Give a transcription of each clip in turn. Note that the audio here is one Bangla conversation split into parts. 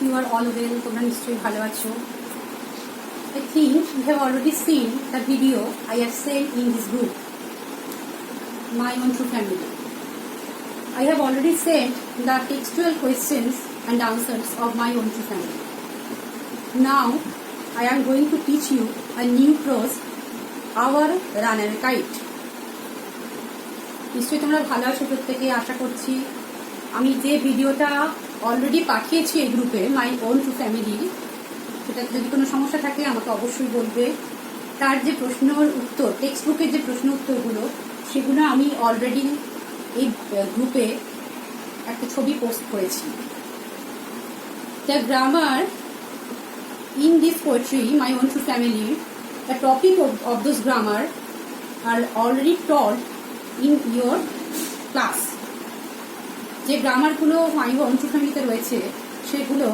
hope you are all well. তোমরা নিশ্চয়ই ভালো আছো. I think you have already seen the video I have sent in this group, My Own True Family. I have already sent the textual questions and answers of My Own True Family. Now I am going to teach you a new prose, Our Runaway Kite. নিশ্চয়ই তোমরা ভালো আছো প্রত্যেকে, আশা করছি. আমি যে ভিডিওটা অলরেডি পাঠিয়েছি এই গ্রুপে মাই ওন টু ফ্যামিলি, সেটাতে যদি কোনো সমস্যা থাকে আমাকে অবশ্যই বলবে. তার যে প্রশ্নের উত্তর, টেক্সট বুকের যে প্রশ্ন উত্তরগুলো, সেগুলো আমি অলরেডি এই গ্রুপে একটা ছবি পোস্ট করেছি. The grammar in this poetry, My Own True Family, the topic of those grammar are already taught in your class. যে গ্রামারগুলো My Own True Family তে রয়েছে সেগুলো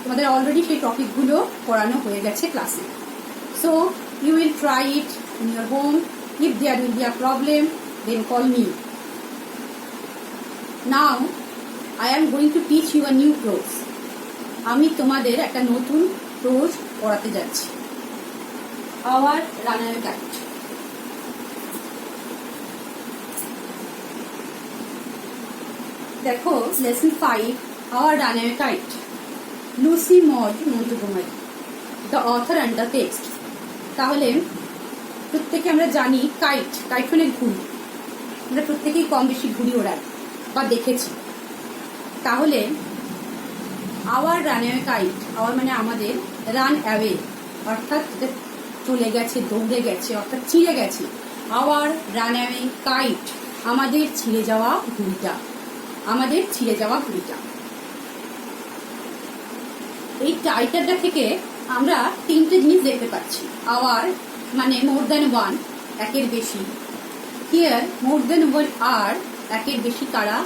তোমাদের অলরেডি সেই টপিকগুলো পড়ানো হয়ে গেছে ক্লাসে. So you will try it in your home. If there will be a problem then call me. Now I am going to teach you a new prose. আমি তোমাদের একটা নতুন প্রোজ পড়াতে যাচ্ছি, আওয়ার রানাওয়ে কাইট. দেখো, lesson 5, our runaway kite, Lucy Maud Montgomery, the author and the text. তাহলে প্রত্যেকে আমরা জানি কাইট, কাইট মানে ঘুড়ি. আমরা প্রত্যেকেই কম বেশি ঘুড়ি ওড়াই বা দেখেছি. তাহলে আওয়ার রানওয়ে কাইট, আওয়ার মানে আমাদের, রান অ্যাওয়ে অর্থাৎ চলে গেছে, দৌড়ে গেছে, অর্থাৎ ছিঁড়ে গেছে. আওয়ার রানওয়ে কাইট, আমাদের ছিঁড়ে যাওয়া ঘুড়িটা, আমাদের ছিঁড়ে যাওয়া ঘুড়িটা. এই টাইটেলটা থেকে আমরা তিনটে জিনিস দেখতে পাচ্ছি. আওয়ার মানে মোর দ্যান ওয়ান, একের বেশি. Here more than one are, একের বেশি কারা?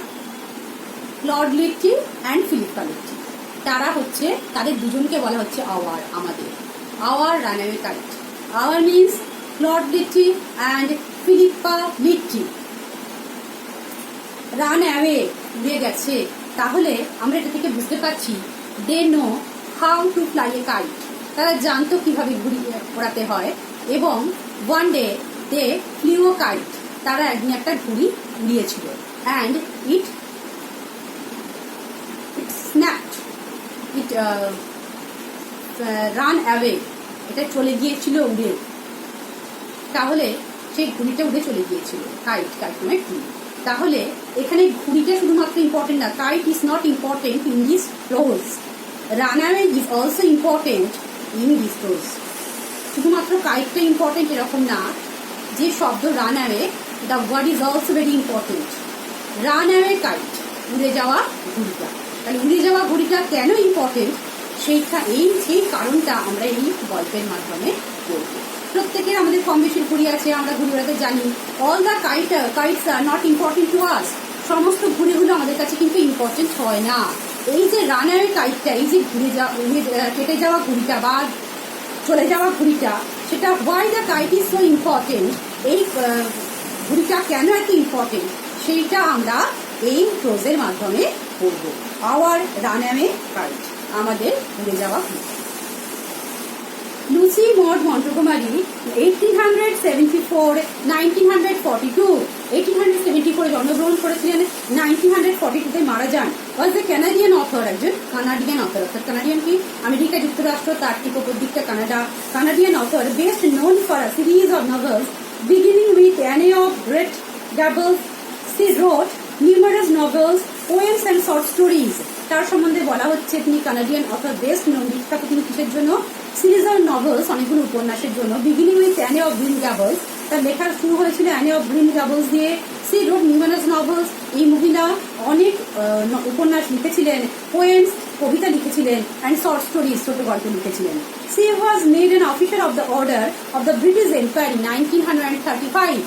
Claude Litti and Philippa Litti. তারা হচ্ছে, তাদের দুজনকে বলা হচ্ছে আওয়ার, আমাদের. Our runaway kite. Our means Claude Litti and Philippa Litti. Run away, উড়ে গেছে. তাহলে আমরা এটা থেকে বুঝতে পারছি they know how to fly a kite. তারা জানতো কিভাবে ঘুড়ি ওড়াতে হয়. এবং one day they flew a kite, তারা একদিন একটা ঘুড়ি উড়িয়েছিল. And it snapped, it run away, এটা চলে গিয়েছিল উড়ে. তাহলে সেই ঘুড়িটা উড়ে চলে গিয়েছিল. কাইট, কাইট মানে ঘুড়ি. তাহলে এখানে ঘুড়িটা শুধুমাত্র ইম্পর্টেন্ট না, kite is not important in this prose. Runaway is also important in this prose. শুধুমাত্র কাইটটা ইম্পর্টেন্ট এরকম না. যে শব্দ runaway, the word is also very important. Runaway kite, উড়ে যাওয়া ঘুড়িটা. তাহলে উড়ে যাওয়া ঘুড়িটা কেন ইম্পর্টেন্ট, সেই কারণটা আমরা এই গল্পের মাধ্যমে বলব. প্রত্যেকের আমাদের কম বেশি ঘুড়ি আছে, আমরা ঘুড়ি ওড়াতে জানি. All the kites are not important to us. সমস্ত ঘুড়িগুলো আমাদের কাছে কিন্তু ইম্পর্টেন্ট হয় না. এই যে রানওয়ে কাইটটা, এই যে কেটে যাওয়া ঘুড়িটা বা চলে যাওয়া ঘুড়িটা, সেটা why the kite is so important, এই ঘুড়িটা কেন এত ইম্পর্টেন্ট, সেইটা আমরা এই প্রোজের মাধ্যমে পড়ব. আওয়ার রানওয়ে কাইট, আমাদের উড়ে যাওয়া ঘুড়ি. লুসি মড মন্টগোমারি 1874, 1942, 1874 জন্মগ্রহণ করেছিলেন, 1942 মারা যান. ওয়াজ এ ক্যানাডিয়ান অথর, একজন কানাডিয়ান অথর. অর্থাৎ কানাডিয়ান কি, আমেরিকা যুক্তরাষ্ট্র, তার ঠিক ওপর দিকটা Canada. Canadian author, best known for a series of novels beginning with Anne of great doubles. She wrote numerous novels, poems and short stories. তার সম্বন্ধে বলা হচ্ছে তিনি কানাডিয়ান অথর. বেস্ট নোন, বিখ্যাত তিনি কিসের জন্য? সিরিজ অফ নভেলস, অনেকগুলো উপন্যাসের জন্য. Beginning with Anne of Green Gables, তার লেখা শুরু হয়েছিল অ্যানি অফ গ্রিন গ্যাবলস দিয়ে. সি রোট নিউমারাস নভেলস, এই মহিলা অনেক উপন্যাস লিখেছিলেন. পোয়েমস, কবিতা লিখেছিলেন. অ্যান্ড শর্ট স্টোরিজ, ছোট গল্প লিখেছিলেন. C was made an officer of the order of the British empire in 1935.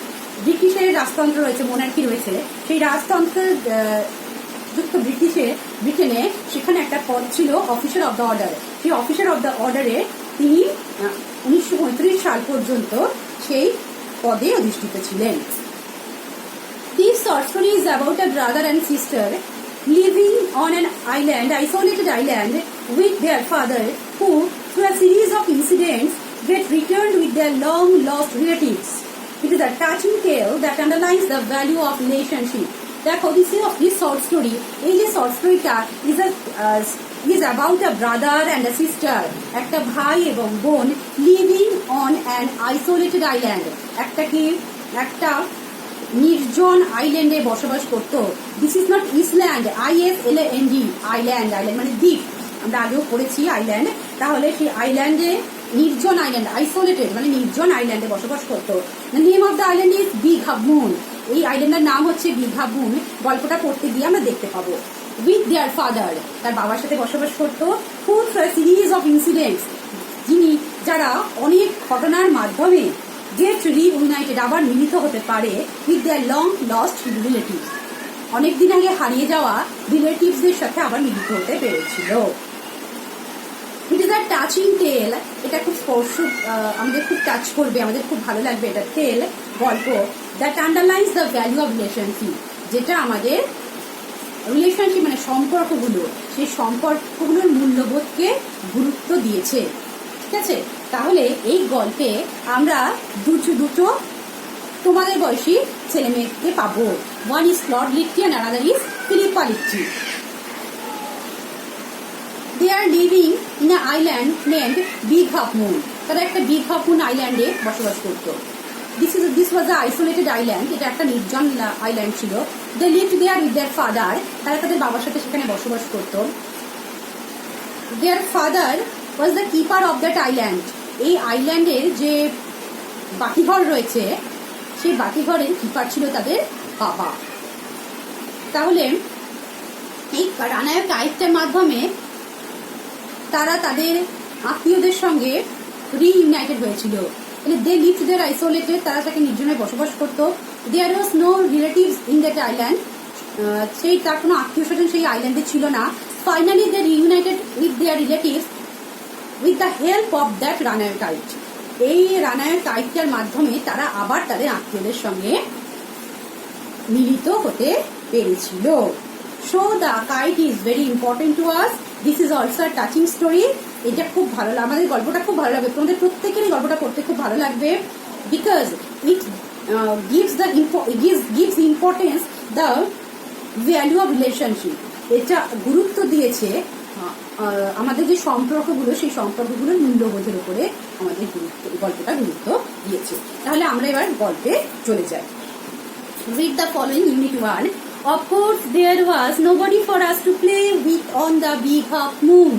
ব্রিটিশের রাজতন্ত্র রয়েছে, মোনার্কি রয়েছে, সেই রাজতন্ত্রের যুক্ত ব্রিটেনে সেখানে একটা পদ ছিল অফিসার অব দ্য অর্ডার. সেই অফিসার অব দ্য অর্ডারে তিনি 1935 সাল পর্যন্ত সেই পদে অধিষ্ঠিত ছিলেন. This short story is about a brother and sister living on an island, isolated island, with their father, who, through a series of incidents, get returned with their long-lost relatives. It is a touching tale that underlines the value of relationship. দেখো, this short story, এই যে short storyটা is about a brother and a sister, একটা ভাই এবং বোন living on an isolated island, একটা নির্জন আইল্যান্ডে বসবাস করত। This is not Eastland, ISLAND, island মানে দ্বীপ, আমরা আগেও পড়েছি আইল্যান্ড। তাহলে সেই আইল্যান্ডে নির্জন আইল্যান্ড, আইসোলেটেড মানে নির্জন আইল্যান্ডে বসবাস করতো। The name of the island is big half moon. এই আইল্যান্ডের নাম হচ্ছে বিগ হাফ মুন। গল্পটা পড়তে গিয়ে আমরা দেখতে পাবো। উইথ দেয়ার ফাদার, তার বাবার সাথে বসবাস করতো। Who through a series of incidents, যারা অনেক ঘটনার মাধ্যমে গেট রিইউনাইটেড, আবার মিলিত হতে পারে with their long lost relatives, অনেকদিন আগে হারিয়ে যাওয়া রিলেটিভসদের সাথে আবার মিলিত হতে পেরেছিল। ইট ইজ আ টাচিং টেল, এটা খুব স্পর্শ, আমাদের খুব টাচ করবে, আমাদের খুব ভালো লাগবে। এটা টেল, গল্প, that underlines the value of relationship, যেটা আমাদের রিলেশনশিপ মানে সম্পর্কগুলো, সেই সম্পর্কগুলোর মূল্যবোধকে গুরুত্ব দিয়েছে। ঠিক আছে, তাহলে এই গল্পে আমরা দুটো তোমাদের বয়সী ছেলে মেয়েকে পাবো। One is Claude Litti and another is Philippa Litti. They are living in an island named Big Half Moon. তারা একটা বিগ হাফ মুন আইল্যান্ডে বসবাস করতো। This was an isolated island. এটা একটা নির্জন আইল্যান্ড ছিল। They lived there with their father. তারা তাদের বাবার সাথে সেখানে বসবাস করতো। Their father was the keeper of that island. এই আইল্যান্ডের যে বাতিঘর রয়েছে, সেই বাতিঘরের কিপার ছিল তাদের বাবা। তাহলে এই রানায়ক কাহিনীটার মাধ্যমে তারা তাদের আত্মীয়দের সঙ্গে রিইউনাইটেড হয়েছিল। দে লিভড দেয়ার আইসোলেটেড, তারা তাকে নির্জনে বসবাস করতো। There was no relatives in that island, তার কোনো আত্মীয় স্বজন সেই আইল্যান্ডে ছিল না। Finally they reunited with their relatives with the help of that runner kite. এই রানার কাইটটার মাধ্যমে তারা আবার তাদের আত্মীয়দের সঙ্গে মিলিত হতে পেরেছিল। So the kite is very important to us. This is also a touching story. এটা খুব ভালো, আমাদের গল্পটা খুব ভালো লাগবে, তোমাদের প্রত্যেকেরই গল্পটা পড়তে খুব ভালো লাগবে, because it gives importance the value of relationship. এটা গুরুত্ব দিয়েছে আমাদের যে সম্পর্কগুলো, সেই সম্পর্কগুলোর মূল্যবোধের উপরে আমাদের গল্পটা গুরুত্ব দিয়েছে। তাহলে আমরা এবার গল্পে চলে যাই। Read the following unit 1. Of course, there was nobody for us to play with on the big half moon.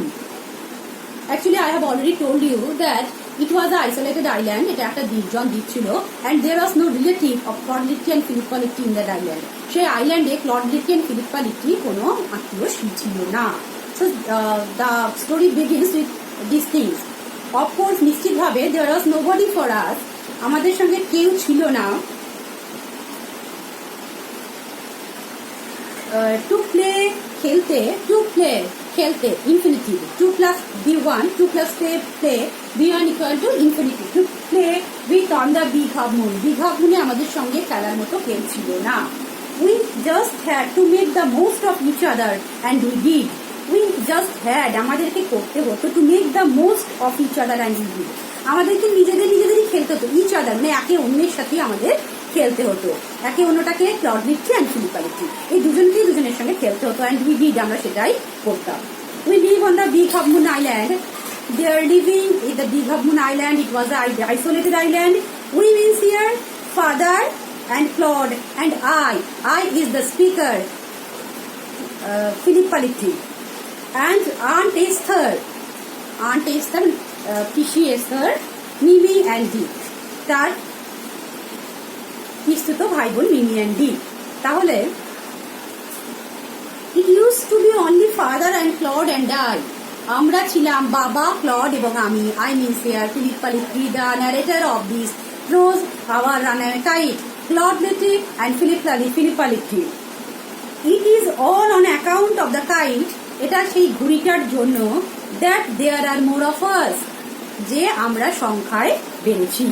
Actually, I have already told you that it was an isolated island. এটা একটা নির্জন দ্বীপ ছিল, and there was no relative of Claude Litti and Philippa Litti in that island. সেই আইল্যান্ডে Claude Litti and Philippa Litti কোনো আত্মীয় ছিল না। So the story begins with these things. Of course, নিশ্চিতভাবে there was nobody for us. আমাদের সঙ্গে কেউ ছিল না। To play খেলতে infinitive 2 plus B1 2 plus play B1 equal to infinitive. To play with on the big half moon. Big half moon আমাদের সঙ্গে খেলার মতো কেউ ছিল না। We just had to make the most of each other and we did. We just had, আমাদেরকে করতে হতো to make the most of each other and we did. আমাদেরকে নিজেদেরই খেলতে হতো, each other মানে একে অন্যের সাথে আমাদের খেলতে হতো, একে অন্যটাকে Claude Litti and Philippa Litti এই দুজনের সঙ্গে খেলতে হতো, অ্যান্ড উই ডিড, আমরা সেটাই করতাম। We live on the big half moon island. They are living in the big half moon island. It was a isolated island. We means here father and Claude and I is the speaker, Philippa Litti, and Aunt Esther, পিসি এস্থার, মিমি অ্যান্ড ডি, তার পিস্তুত ভাই বোন মিমি অ্যান্ড ডি। তাহলে it use to be only father and Claude and আমরা ছিলাম বাবা, ক্লড এবং আমি। I means here Philippa Litti, the narrator of this prose, our runner kite, Claude Litti and Philippa Litti. It is all on account of the kite, এটা সেই ঘুড়িটার জন্য, that there are more of us, যে আমরা সংখ্যায় বেড়েছি।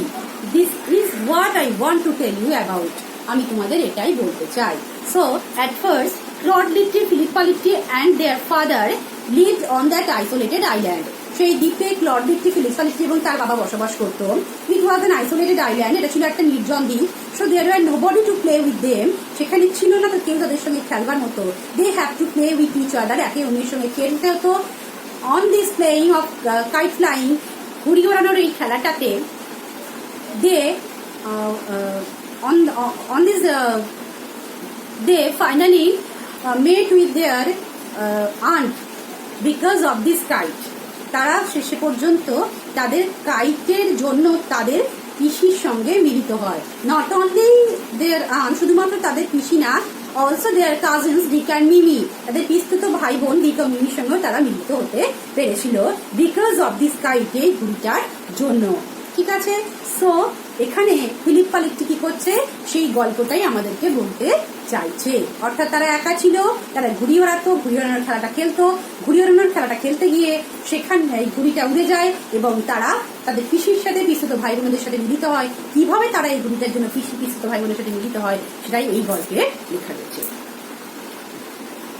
This is what I want to tell you about. আমি তোমাদের এটাই বলতে চাই। So at first Claude Litti, Philippa Litti and their father lived on that isolated island. সেই দ্বীপে ক্লড লিট্টি, ফিলিপ্পা লিট্টি এবং তার বাবা বসবাস করত। It was an isolated island, এটা ছিল একটা নির্জন দ্বীপ। So there were nobody to play with them, সেখানে ছিল না তো কেউ তাদের সঙ্গে খেলবার মতো। They have to play with each other, একে অন্যের সঙ্গে খেলতে হতো। On this playing of kite flying, ঘুড়ি ওড়ানোর এই খেলাটাতে দে on this they finally met with their aunt because of this kite. তারা শেষে পর্যন্ত তাদের কাইটের জন্য তাদের পিসির সঙ্গে মিলিত হয়। নট অনলি দেয়ার আন্ট, শুধুমাত্র তাদের পিসি না, also their cousins Dick and Mimi, তাদের পিস্তত ভাই বোন ডিক ও মিমির সঙ্গে তারা মিলিত হতে পেরেছিল বিকজ অফ দিস কাইট, এই ঘুড়িটার জন্য। ঠিক আছে, সো এখানে ফিলিপ্পা লিট্টি কি করছে সেই গল্পটাই আমাদেরকে বলতে চাইছে। অর্থাৎ তারা একা ছিল, তারা ঘুড়ি ওড়াতো, ঘুড়ি ওড়ানোর খেলাটা খেলতো, ঘুড়ি ওড়ানোর খেলাটা খেলতে গিয়ে সেখানে এই ঘুড়িটা উড়ে যায় এবং তারা তাদের পিসির সাথে, পিসিত ভাই বোনদের সাথে মিলিত হয়। কিভাবে তারা এই ঘুড়িটার জন্য পিসিত ভাই বোনের সাথে মিলিত হয় সেটাই এই গল্পে লেখা রয়েছে।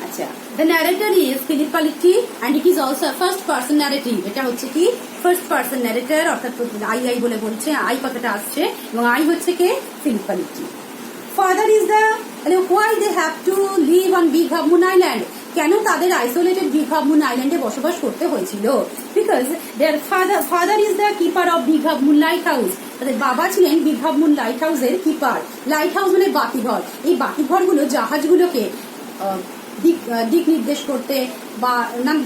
আচ্ছা, the narrator is Philippa Litti and it is also a first person narrative. এটা হচ্ছে কি ফার্স্ট পারসন ন্যারেটর, অর্থাৎ আই বলে বলছে, আই কথাটা আসছে এবং আই হচ্ছে কে Philippa Litti. Father is the, why they have to live on Big Half Moon Island, কেন তাদের আইসোলেটেড বিগ হাফ মুন আইল্যান্ডে বসবাস করতে হয়েছিল? Because their father is the keeper of big half moon light house, তাদের বাবা ছিলেন বিগ হাফ মুন লাইট হাউসের কিপার। লাইট হাউস মানে বাতিঘর, এই বাতিঘরগুলো জাহাজগুলোকে দিক নির্দেশ করতে বা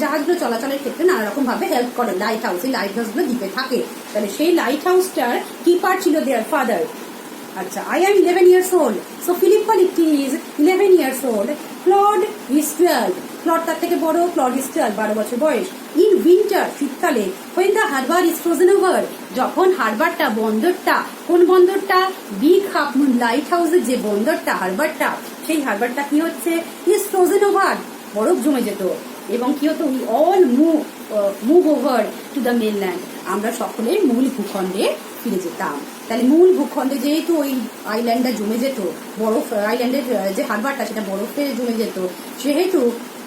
জাহাজগুলো চলাচলের ক্ষেত্রে নানা রকম ভাবে হেল্প করে লাইট হাউস। এই লাইট হাউসগুলো দ্বীপে থাকে, তাহলে সেই লাইট হাউসটার কিপার ছিল দেয়ার ফাদার। আচ্ছা, I am 11 years old. So Philippa Litti is 11 years old. Claude is 12. Claude তার থেকে বড়, Claude is 12, 12 বছর বয়স। In winter, শীতকালে, when the harbor is frozen over, যখন হারবারটা, বন্দরটা, কোন বন্দরটা? বিগ হাফ মুন লাইট হাউসের যে বন্দরটা, হারবারটা, সেই হারবারটা কি হচ্ছে? is frozen over, বরফ জমে যেত এবং কি হতো? we all move over to the mainland, আমরা সকলে মূল ভূখণ্ডে ফিরে যেতাম। তাহলে মূল ভূখণ্ডে যেহেতু ওই আইল্যান্ডটা জমে যেত, বরফ, আইল্যান্ডের যে হারবারটা সেটা বরফে জমে যেত, সেহেতু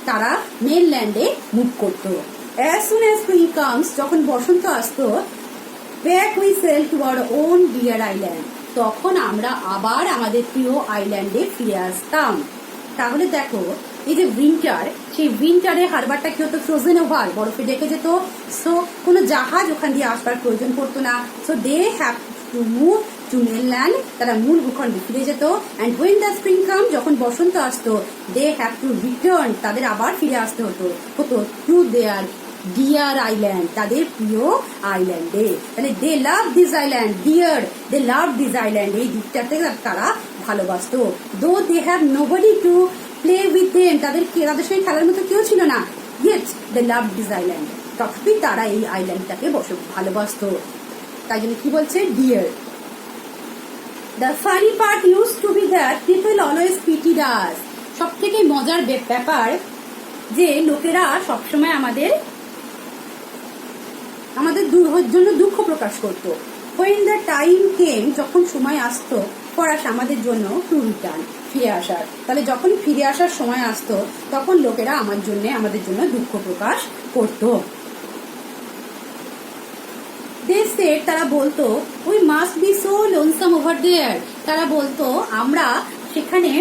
তারা মেনল্যান্ডে মুভ করতো। As soon as spring comes, যখন বসন্ত আসতো, back we sail to our own dear island, তখন আমরা আবার আমাদের প্রিয় আইল্যান্ডে ফিরে আসতাম। তাহলে দেখো, এই যে উইন্টার, সেই উইন্টারে হারবারটা কি হতো? ফ্রোজেন ওভার, বরফে ঢেকে যেত। সো কোনো জাহাজ ওখান দিয়ে আসবার প্রয়োজন পড়তো না। So they have to move to mainland, তারা মূল ভূখণ্ডে ফিরে যেত। And when the spring come, যখন বসন্ত আসতো, দে হ্যাভ টু রিটার্ন, তাদের আবার ফিরে আসতে হতো টু দেয়ার ডিয়ার আইল্যান্ড, তাদের প্রিয় আইল্যান্ডে। তাহলে they love this island, dear, they love this island, এই দ্বীপটাতে তারা ভালোবাসতো। Though they have nobody to play with them, তাদের সঙ্গে খেলার মতো কেউ ছিল না। Yet they love this island, তথাপি তারা এই আইল্যান্ডটাকে ভালোবাসতো। তাই জন্য কি বলছে? Dear. The funny part use to be that people always pitied us, সব থেকে মজার ব্যাপার যে লোকেরা সবসময় আমাদের জন্য দুঃখ প্রকাশ করতো। when the time came, যখন সময় আসতো, for us, আমাদের জন্য টু রিটার্ন, ফিরে আসার। তাহলে যখন ফিরে আসার সময় আসতো, তখন লোকেরা আমাদের জন্য দুঃখ প্রকাশ করতো। they said, তারা বলতো, we must be so lonesome over there, তারা বলতো আমরা সেখানে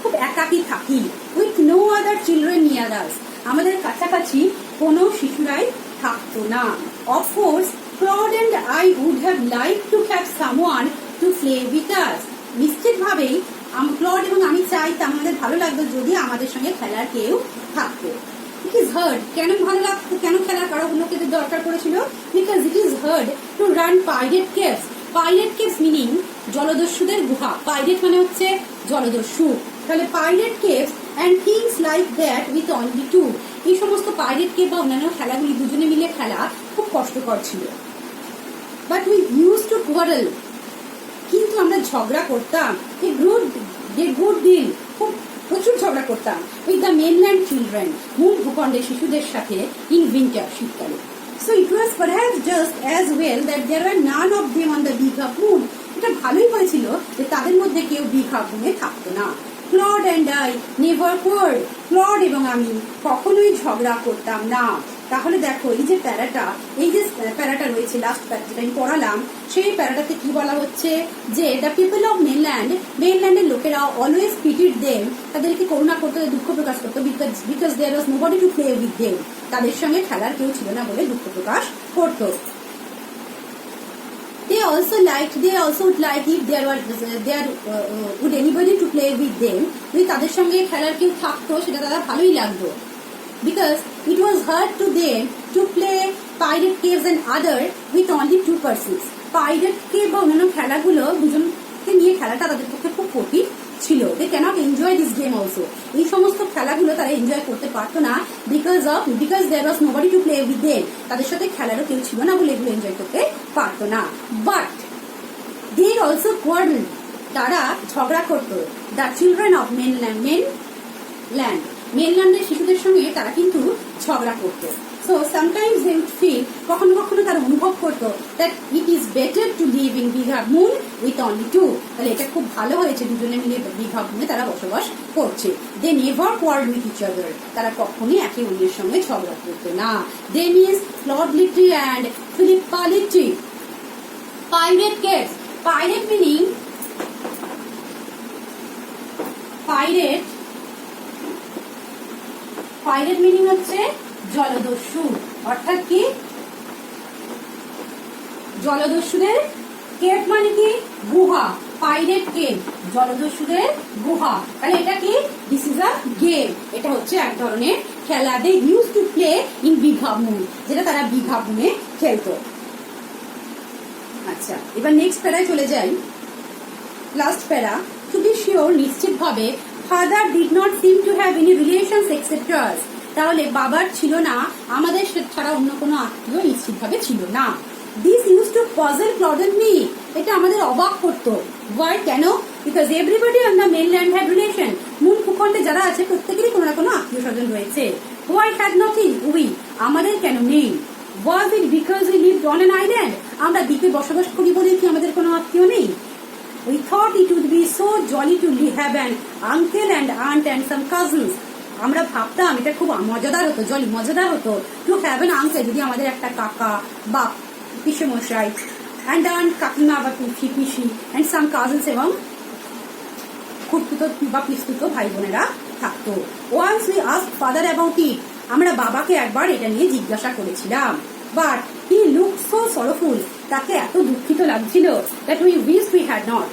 খুব একাকী থাকি। with no other children near us, আমাদের কাছাকাছি কোনো শিশুরাই থাকতো না। of course Claude and I would have liked to have someone to play with us, নিশ্চিতভাবেই ক্লড এবং আমি চাইতাম, আমাদের ভালো লাগতো যদি আমাদের সঙ্গে খেলার কেউ থাকতো। ইট ইজ হার্ড, কেন ভালো লাগতো, কেন খেলার কারো লোকেদের দরকার পড়েছিল? Because it is hard to run pirate caves, pirate caves meaning জলদস্যুদের গুহা, পাইরেট মানে হচ্ছে জলদস্যু। তাহলে pirate caves and things like that with only two, এই সমস্ত পাইরেট কেভ বা অন্যান্য খেলাগুলি দুজনে মিলে খেলা খুব কষ্টকর ছিল। But we use to quarrel, কিন্তু আমরা ঝগড়া করতাম, গুড ডিল, খুব প্রচুর ঝগড়া করতাম উইথ দ্য মেনল্যান্ড চিলড্রেন, মূল ভূখণ্ডের শিশুদের সাথে, ইন উইন্টার, শীতকালে। So it was perhaps just as well that there are none of them on the big half moon, এটা ভালোই হয়েছিল যে তাদের মধ্যে কেউ বিগ হাফ মুনে থাকতো না। Claude and I never cared, Claude এবং আমি কখনোই ঝগড়া করতাম না। তাহলে দেখো এই যে প্যারাটা রয়েছে লাস্ট প্যারা যেটা আমি পড়ালাম, সেই প্যারাটাতে কি বলা হচ্ছে যে দ্য পিপল অফ মেনল্যান্ডের লোকেরা অলওয়েজ পিটিড দেম, তাদেরকে করুণা করতে, দুঃখ প্রকাশ করতো, because there was nobody to play with them, তাদের সঙ্গে খেলার কেউ ছিল না বলে দুঃখ প্রকাশ করতো। They also would like if would anybody to play with them, যদি তাদের সঙ্গে খেলার কেউ থাকতো সেটা তারা ভালোই লাগতো। Because it was hard to them to play pirate caves and other with only 2 persons. Pirate cave বা অন্যান্য খেলাগুলো দুজনকে নিয়ে খেলাটা তাদের পক্ষে খুব কঠিন ছিল। They cannot enjoy this game also. এই সমস্ত খেলাগুলো তারা এনজয় করতে পারতো না because there was nobody to play with them. তাদের সাথে খেলারও কেউ ছিল না বলে এগুলো এনজয় করতে পারতো না। But they also quarreled. তারা ঝগড়া করতো। The children of মেনল্যান্ডের শিশুদের সঙ্গে তারা কিন্তু ঝগড়া করতো। So sometimes they would feel, কখনো কখনো তারা অনুভব করতো that it is better to live in Big Half Moon with only 2. তাহলে এটা খুব ভালো হয়েছে দুজনে মিলে Big Half Moon তারা বসবাস করছে। They never quarreled with each other. তারা কখনোই একে অন্যের সঙ্গে ঝগড়া করতো না। They means Lord Litty and Philippa Litty. Pirate caves. Pirate meaning হচ্ছে জলদস্যু, অর্থাৎ কি জলদস্যুদের কেভ মানে কি গুহা, পাইরেট কেভ জলদস্যুদের গুহা। তাহলে এটা কি দিস ইজ আ গেম, এটা হচ্ছে এক ধরনের খেলা। They use to play in big half moon, যেটা তারা বিগ হাফ মুনে খেলতো। আচ্ছা, এবার নেক্সট প্যারায় চলে যাই। লাস্ট প্যারা, টু বি শিওর নিশ্চিত ভাবে father did not seem to have any relations except us. তাহলে বাবার ছিল না, আমাদের ছাড়া অন্য কোনো আত্মীয় নিশ্চিতভাবে ছিল না। This use to puzzle Claude and me, এটা আমাদের অবাক করতো। ওয়াই, কেন? Because everybody on the mainland had relation, মূল ভূখণ্ডে যারা আছে প্রত্যেকেরই কোনো না কোনো আত্মীয় স্বজন রয়েছে। হোয়াই হ্যাড নথিং উই, আমাদের কেন নেই? Was it because we lived on an island, আমরা দ্বীপে বসবাস করি বলে কি আমাদের কোনো আত্মীয় নেই? We thought it would be so jolly to have an uncle and aunt and some cousins. আমরা ভাবতাম এটা খুব মজাদার হতো, মজাদার হতো টু হ্যাভ অ্যান আঙ্কেল, যদি আমাদের একটা কাকা বা পিসেমশাই, অ্যান্ড আন্ট কাকিমা বা পিসি, অ্যান্ড সাম কাজিনস এবং খুঁড়তুতো বা পিস্তুতো ভাই বোনেরা থাকতো। Once we asked father about it, আমরা বাবাকে একবার এটা নিয়ে জিজ্ঞাসা করেছিলাম। But he look so sorrowful, তাকে এত দুঃখিত লাগছিল that we wish we had not,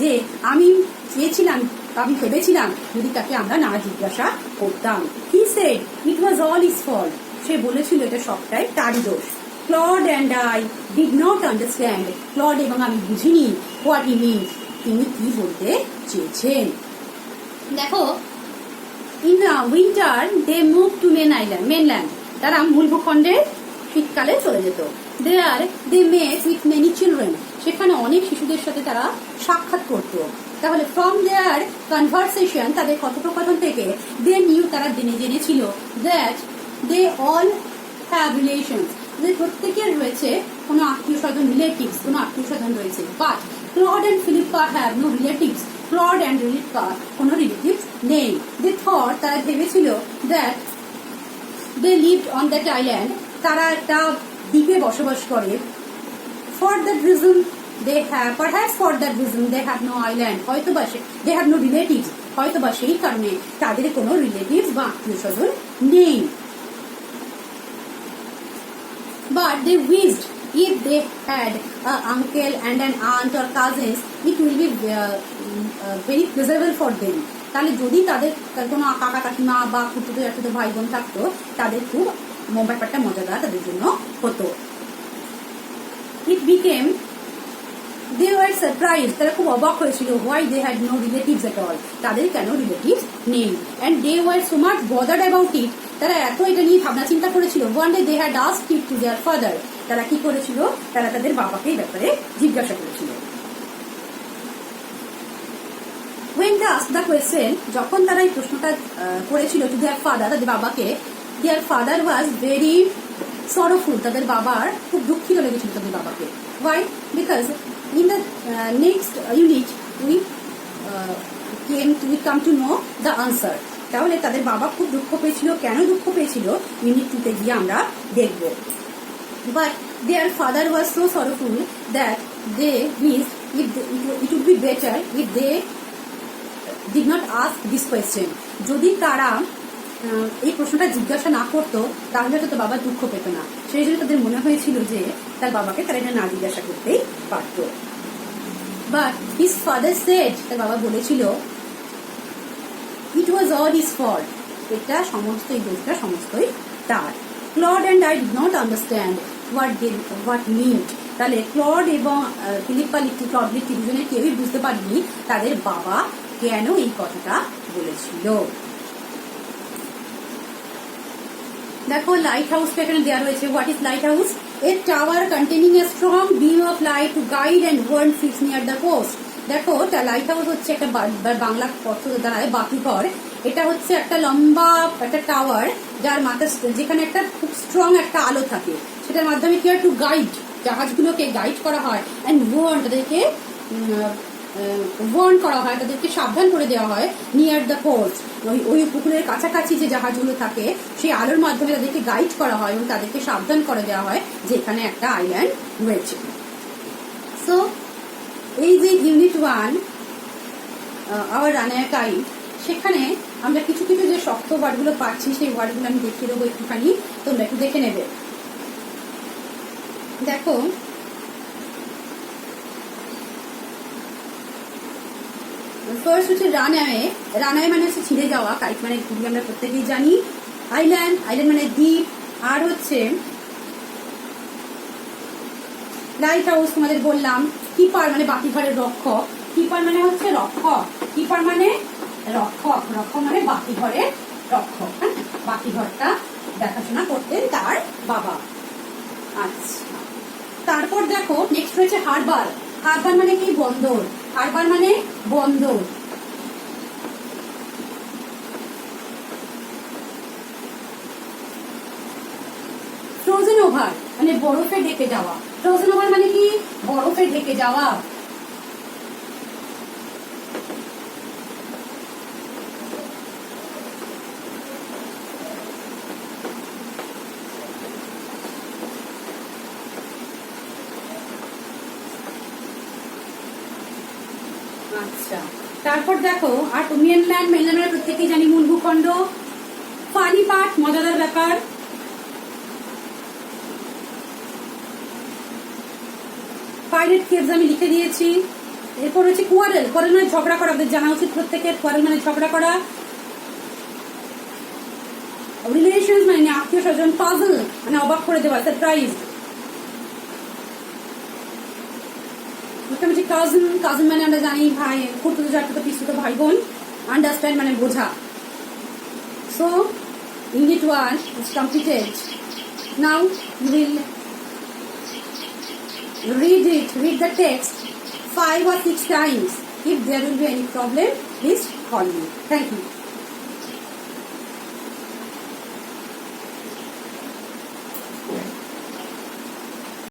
যে আমি ভেবেছিলাম যদি তাকে আমরা না জিজ্ঞাসা করতাম। He said it was all his fault, সে বলেছিল এটা সবটাই তারই দোষ। Claude and I did not understand, Claude এবং আমি বুঝিনি হোয়াট হি মিনস, তিনি কি বলতে চেয়েছেন। দেখো, in winter they move to mainland, তারা মূল ভূখণ্ডে শীতকালে চলে যেত। There they met with many children, সেখানে অনেক শিশুদের সাথে তারা সাক্ষাৎ করতো। তাহলে ফ্রম দেয়ার কনভারসেশন, তাদের কথোপকথন থেকে দে নিউ, তারা জেনেছিল that they all have relations, যে প্রত্যেকের রয়েছে কোনো আত্মীয় স্বজন, রিলেটিভস, কোনো আত্মীয় স্বজন রয়েছে। But Claude and Philippa have no relatives, Claude and Philippa কোনো রিলেটিভস নেই। দে থট, তারা ভেবেছিল that they lived on that island, তারা একটা দ্বীপে বসবাস করে। For that reason they have, perhaps for that reason they have no island, হয়তোবা they have no relatives, হয়তোবা সেই কারণে তাদের কোনো রিলেটিভস বা আত্মীয় স্বজন নেই। But they wished if they had an uncle and an aunt or cousins, it will be very pleasurable for them. তাহলে যদি তাদের কোনো কাকা কাকিমা বা খুঁড়তুতো চাচতুতো ভাই বোন থাকতো, তাদের খুব ব্যাপারটা মজাদার তাদের জন্য হতো। It became, they were surprised, তারা খুব অবাক হয়েছিল, why they had no relatives at all, তাদের কেন রিলেটিভস নেই। and they were so much bothered about it, তারা এত এটা নিয়ে ভাবনা চিন্তা করেছিল। one day they had asked it to their father, তারা কি করেছিল, তারা তাদের বাবাকে এই ব্যাপারে জিজ্ঞাসা করেছিল। when they asked the question, যখন তারা এই প্রশ্নটা করেছিল to their father, তাদের বাবাকে, their father was very sorrowful, তাদের বাবার খুব দুঃখিত লেগেছিল তাদের বাবাকে। why? because in the next unit we we come to know the answer. তাহলে তাদের বাবা খুব দুঃখ পেয়েছিল, কেন দুঃখ পেয়েছিল ইউনিট 2 তে গিয়ে আমরা দেখব। But their father was so sorrowful that they wished it would be better if they did not ask this question. যদি তারা এই প্রশ্নটা জিজ্ঞাসা না করতো তাহলে তো বাবা দুঃখ পেত না, সেই জন্য তাদের মনে হয়েছিল যে তার বাবাকে তারা এটা না জিজ্ঞাসা করতেই পারত। বাট হিজ ফাদার সেড, তার বাবা বলেছিল, ইট ওয়াজ অল হিজ ফল্ট, এটা সমস্তই দোষটা সমস্তই তার। Clod and I did not understand what mint. তাহলে ক্লড এবং ফিলিপ্পা লিট্টি, ক্লড লিট্টি দুজনে কেউই বুঝতে পারেনি তাদের বাবা কেন এই কথাটা বলেছিল। দেখো লাইট হাউসটা এখানে দেওয়া রয়েছে। What is light house? A tower containing a strong beam of light to guide and warn fix near the coast. দেখো লাইট হাউস হচ্ছে একটা বাংলা অর্থ দাঁড়ায় বাতিঘর। এটা হচ্ছে একটা লম্বা একটা টাওয়ার যার মাথা, যেখানে একটা খুব স্ট্রং একটা আলো থাকে, সেটার মাধ্যমে কি হয়, টু গাইড, জাহাজগুলোকে গাইড করা হয়, অ্যান্ড ওয়ার্ন, তাদেরকে ওয়ার্ন করা হয়, তাদেরকে সাবধান করে দেওয়া হয়, নিয়ার দ্য কোস্ট, ওই উপকূলের কাছাকাছি যে জাহাজগুলো থাকে সেই আলোর মাধ্যমে তাদেরকে গাইড করা হয় এবং তাদেরকে সাবধান করে দেওয়া হয় যে এখানে একটা আইল্যান্ড রয়েছে। সো এই যে ইউনিট 1 আওয়ার রানায়া গাইড, সেখানে আমরা কিছু কিছু যে শক্ত ওয়ার্ডগুলো পাচ্ছি সেই ওয়ার্ডগুলো আমি দেখিয়ে দেবো একটুখানি, তোমরা একটু দেখে নেবে। দেখো ফার্স্ট হচ্ছে রানওয়ে। রানওয়ে মানে হচ্ছে ছিঁড়ে যাওয়া, কাইট মানে ঘুরি আমরা প্রত্যেকেই জানি। আইল্যান্ড, আইল্যান্ড মানে দ্বীপ। আর হচ্ছে লাইট হাউস, তোমাদের বললাম। কিপার মানে বাতিঘরের রক্ষক, কিপার মানে হচ্ছে রক্ষক, কিপার মানে রক্ষক, রক্ষক মানে বাতিঘরের রক্ষক। হ্যাঁ, বাতিঘরটা দেখাশোনা করতেন তার বাবা। আচ্ছা, তারপর দেখো নেক্সট রয়েছে হারবার। হারবার মানে কি? বন্দর। হারবার মানে বন্দর। ফ্রোজেন ওভার মানে বরফে ঢেকে যাওয়া। ফ্রোজেন ওভার মানে কি? বরফে ঢেকে যাওয়া। আচ্ছা, তারপর দেখো আর মেনল্যান্ড, মেনল্যান্ড আমরা প্রত্যেকেই জানি মূল ভূখণ্ড। ফানি পার্ট, মজাদার ব্যাপার। পাইরেট কেভস আমি লিখে দিয়েছি। এরপর হচ্ছে কোয়ারেল, কোয়ারেল মানে ঝগড়া করা, আপনাদের জানা উচিত প্রত্যেকের। কোয়ারেল মানে ঝগড়া করা। রিলেশন মানে আত্মীয় স্বজন। পাজল মানে অবাক করে দেওয়া, সারপ্রাইজ। কাজিন, কাজিন মানে আমরা জানি ভাই, খুঁড়তুতো চাটুতো পিসতুতো ভাই বোন। আন্ডারস্ট্যান্ড মানে বোঝা। So unit 1 is completed. Now you will read the text 5 or 6 times. If there will be any problem, please call me. Thank you.